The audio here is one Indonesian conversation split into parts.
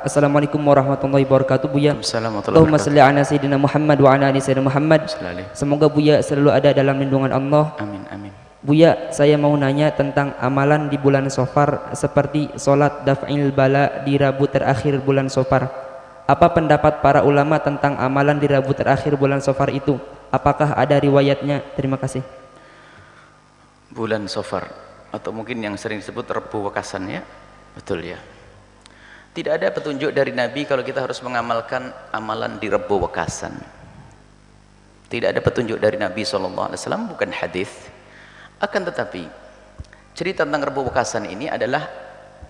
Assalamualaikum warahmatullahi wabarakatuh. Buya, Allahumma salli ala sayyidina Muhammad wa ala ali sayyidina Muhammad. Semoga Buya selalu ada dalam lindungan Allah. Amin, amin. Buya, saya mau nanya tentang amalan di bulan Safar seperti sholat daf'il bala di Rabu terakhir bulan Safar. Apa pendapat para ulama tentang amalan di Rabu terakhir bulan Safar itu? Apakah ada riwayatnya? Terima kasih. Bulan Safar, atau mungkin yang sering disebut Rebu Wekasan, ya? Betul ya. Tidak ada petunjuk dari Nabi kalau kita harus mengamalkan amalan di Rebu Wekasan. Tidak ada petunjuk dari Nabi SAW, bukan hadis. Akan tetapi cerita tentang Rebu Wekasan ini adalah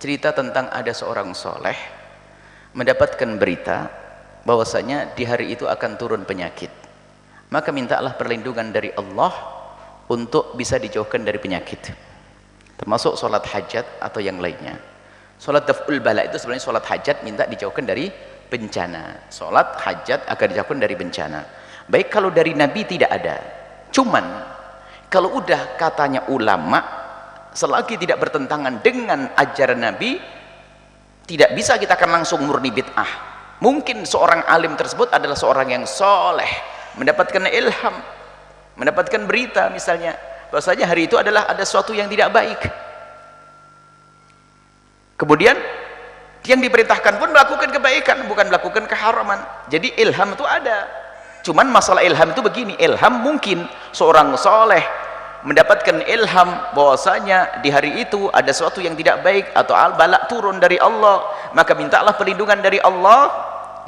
cerita tentang ada seorang soleh mendapatkan berita bahwasanya di hari itu akan turun penyakit, maka mintalah perlindungan dari Allah untuk bisa dijauhkan dari penyakit, termasuk sholat hajat atau yang lainnya. Sholat daf'ul bala itu sebenarnya sholat hajat, minta dijauhkan dari bencana. Sholat hajat akan dijauhkan dari bencana. Baik, kalau dari Nabi tidak ada. Cuman kalau udah katanya ulama, selagi tidak bertentangan dengan ajaran Nabi, tidak bisa kita akan langsung murni bid'ah. Mungkin seorang alim tersebut adalah seorang yang soleh, mendapatkan ilham, mendapatkan berita misalnya bahwasanya hari itu adalah ada sesuatu yang tidak baik. Kemudian yang diperintahkan pun melakukan kebaikan, bukan melakukan keharaman. Jadi ilham itu ada. Cuman masalah ilham itu begini, ilham mungkin seorang soleh mendapatkan ilham bahwasanya di hari itu ada sesuatu yang tidak baik atau al-balak turun dari Allah, maka mintalah perlindungan dari Allah.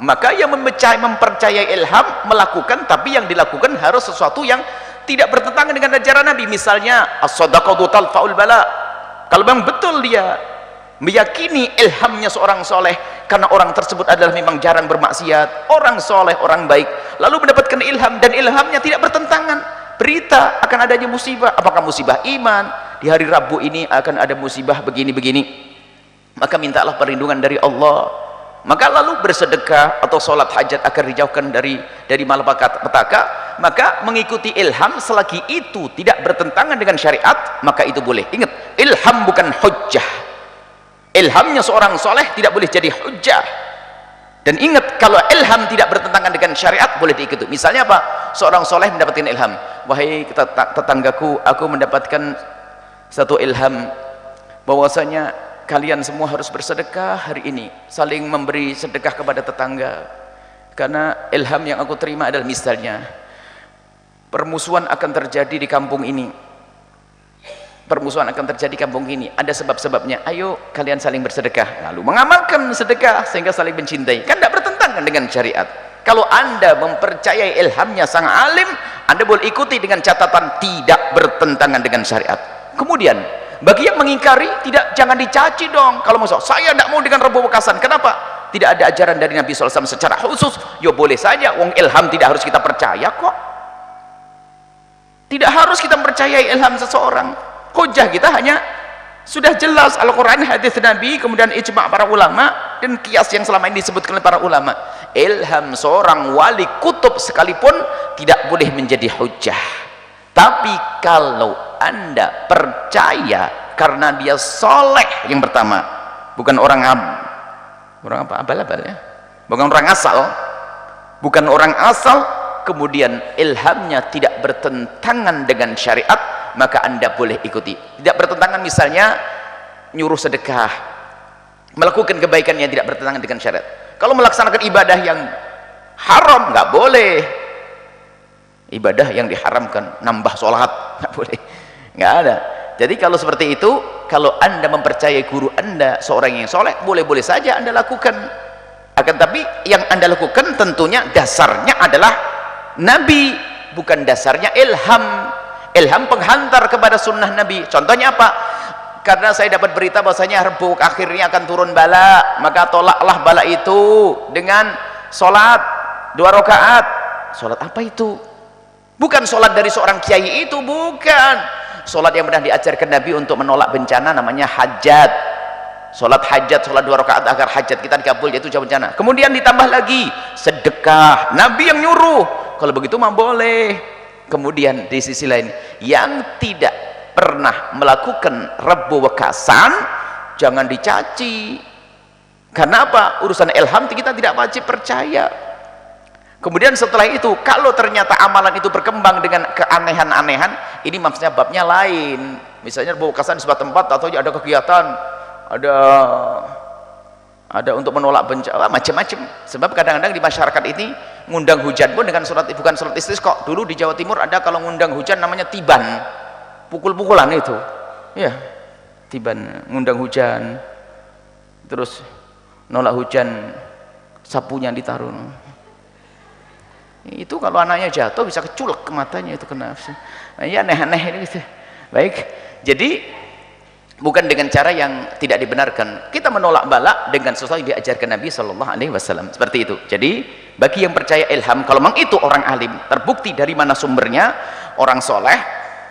Maka yang mempercayai ilham melakukan, tapi yang dilakukan harus sesuatu yang tidak bertentangan dengan ajaran Nabi. Misalnya as-shadaqatu talfa'ul bala. Kalau memang betul dia meyakini ilhamnya seorang soleh, karena orang tersebut adalah memang jarang bermaksiat, orang soleh, orang baik, lalu mendapatkan ilham dan ilhamnya tidak bertentangan, berita akan adanya musibah, apakah musibah iman, di hari Rabu ini akan ada musibah begini-begini, maka mintalah perlindungan dari Allah, maka lalu bersedekah atau sholat hajat akan dijauhkan dari malapetaka, maka mengikuti ilham selagi itu tidak bertentangan dengan syariat, maka itu boleh. Ingat, ilham bukan hujjah. Ilhamnya seorang soleh tidak boleh jadi hujjah. Dan ingat, kalau ilham tidak bertentangan dengan syariat boleh diikuti. Misalnya apa? Seorang soleh mendapatkan ilham, wahai tetanggaku, aku mendapatkan satu ilham bahwasanya kalian semua harus bersedekah hari ini, saling memberi sedekah kepada tetangga, karena ilham yang aku terima adalah misalnya permusuhan akan terjadi di kampung ini, permusuhan akan terjadi di kampung ini, ada sebab-sebabnya, ayo kalian saling bersedekah, lalu mengamalkan sedekah sehingga saling mencintai, kan tidak bertentangan dengan syariat. Kalau anda mempercayai ilhamnya sang alim, anda boleh ikuti dengan catatan tidak bertentangan dengan syariat. Kemudian bagi yang mengingkari, jangan dicaci dong. Kalau maksud saya tidak mau dengan Rebu Wekasan, kenapa? Tidak ada ajaran dari Nabi SAW secara khusus. Ya boleh saja, wong ilham tidak harus kita percaya kok. Tidak harus kita percayai ilham seseorang. Hujjah kita hanya sudah jelas Al-Quran, hadis Nabi, kemudian ijma' para ulama dan kias yang selama ini disebutkan oleh para ulama. Ilham seorang wali kutub sekalipun tidak boleh menjadi hujjah. Tapi kalau anda percaya karena dia soleh, yang pertama, bukan orang abal-abal ya, bukan orang asal, bukan orang asal, kemudian ilhamnya tidak bertentangan dengan syariat, maka anda boleh ikuti. Tidak bertentangan, misalnya nyuruh sedekah, melakukan kebaikan yang tidak bertentangan dengan syariat. Kalau melaksanakan ibadah yang haram, nggak boleh. Ibadah yang diharamkan, nambah sholat, nggak boleh, nggak ada. Jadi kalau seperti itu, kalau anda mempercayai guru anda seorang yang soleh, boleh-boleh saja anda lakukan. Akan tapi yang anda lakukan tentunya dasarnya adalah Nabi, bukan dasarnya ilham. Ilham penghantar kepada sunnah Nabi. Contohnya apa? Karena saya dapat berita bahwasanya Rebu akhirnya akan turun bala, maka tolaklah bala itu dengan sholat 2 rakaat. Sholat apa itu? Bukan sholat dari seorang kiai itu, bukan. Sholat yang pernah diajarkan Nabi untuk menolak bencana, namanya hajat. Sholat hajat, sholat 2 rakaat agar hajat kita dikabul, yaitu jawab bencana. Kemudian ditambah lagi sedekah, Nabi yang nyuruh. Kalau begitu mah boleh. Kemudian di sisi lain, yang tidak pernah melakukan Rebu Wekasan jangan dicaci. Karena apa? Urusan ilham kita tidak wajib percaya. Kemudian setelah itu, kalau ternyata amalan itu berkembang dengan keanehan-anehan, ini maksudnya babnya lain. Misalnya bawa kesan di sebuah tempat, atau ada kegiatan, ada untuk menolak bencana, macam-macam. Sebab kadang-kadang di masyarakat ini ngundang hujan pun dengan surat, bukan surat istisqa. Dulu di Jawa Timur ada kalau ngundang hujan namanya tiban, pukul-pukulan itu, ya, tiban, ngundang hujan, terus nolak hujan, sapunya ditaruh. Itu kalau anaknya jatuh bisa keculek ke matanya, itu kena. Nah, ya aneh-aneh ini gitu. Baik, jadi bukan dengan cara yang tidak dibenarkan. Kita menolak bala dengan sesuatu yang diajarkan Nabi Shallallahu Alaihi Wasallam, seperti itu. Jadi bagi yang percaya ilham, kalau memang itu orang alim, terbukti dari mana sumbernya, orang soleh,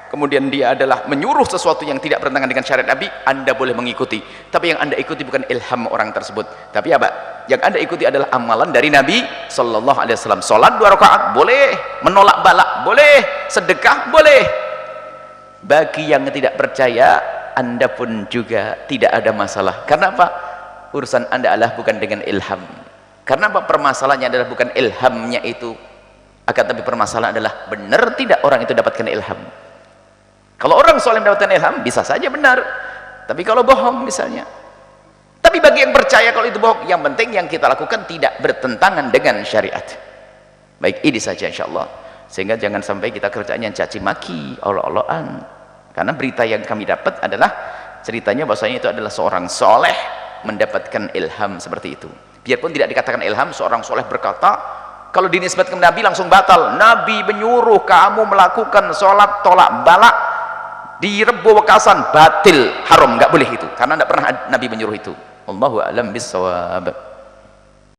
kemudian dia adalah menyuruh sesuatu yang tidak bertentangan dengan syariat Nabi, Anda boleh mengikuti. Tapi yang Anda ikuti bukan ilham orang tersebut, tapi apa? Yang Anda ikuti adalah amalan dari Nabi Sallallahu Alaihi Wasallam. Sholat 2 rakaat boleh, menolak balak boleh, sedekah boleh. Bagi yang tidak percaya, Anda pun juga tidak ada masalah. Karena apa? Urusan Anda adalah bukan dengan ilham. Karena apa? Permasalahannya adalah bukan ilhamnya itu, akan tapi permasalahan adalah benar tidak orang itu dapatkan ilham. Kalau orang soleh mendapatkan ilham, bisa saja benar. Tapi kalau bohong misalnya, tapi bagi yang percaya kalau itu bohong, yang penting yang kita lakukan tidak bertentangan dengan syariat. Baik, ini saja insyaallah. Sehingga jangan sampai kita kerjanya caci maki, olok-olokan. Karena berita yang kami dapat adalah ceritanya bahwasanya itu adalah seorang soleh mendapatkan ilham seperti itu. Biarpun tidak dikatakan ilham, seorang soleh berkata, kalau dinisbatkan ke Nabi langsung batal. Nabi menyuruh kamu melakukan sholat tolak balak di Rebo Wekasan, batil, haram, nggak boleh itu, karena tidak pernah Nabi menyuruh itu. Allahu a'lam bissawab.